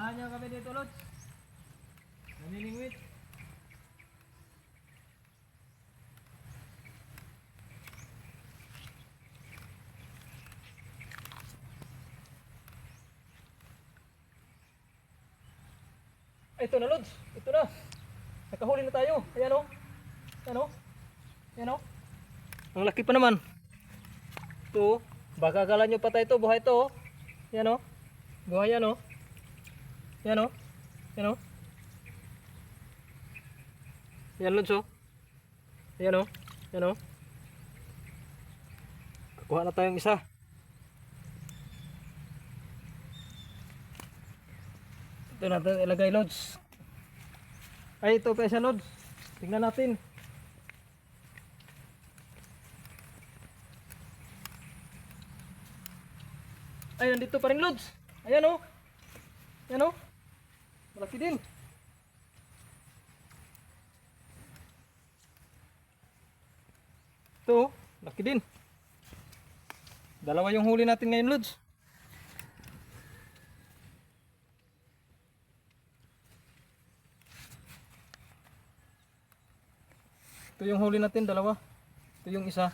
Samahan niyo kami dito, Lods. Naniningwit. Ito na, Lods. Ito na. Nakahuli na tayo. Ayan o. Ayan o. Ayan o. Ang laki pa naman. Ito. Baka akala nyo patay ito. Buhay ito o. Ayan o. Buhay yan o. Ayan o. Ayan o. Ayan, Lods o. Ayan o. Ayan o. Kuha na tayong isa. Ito natin ilagay, Lods. Ay, ito pa isa, Lods. Tingnan natin. Ay, nandito pa rin, Lods. Ayan o. Ayan o. Malaki din. Ito, laki din. Dalawa yung huli natin ngayon, Lods. Ito yung huli natin, dalawa. Ito yung isa.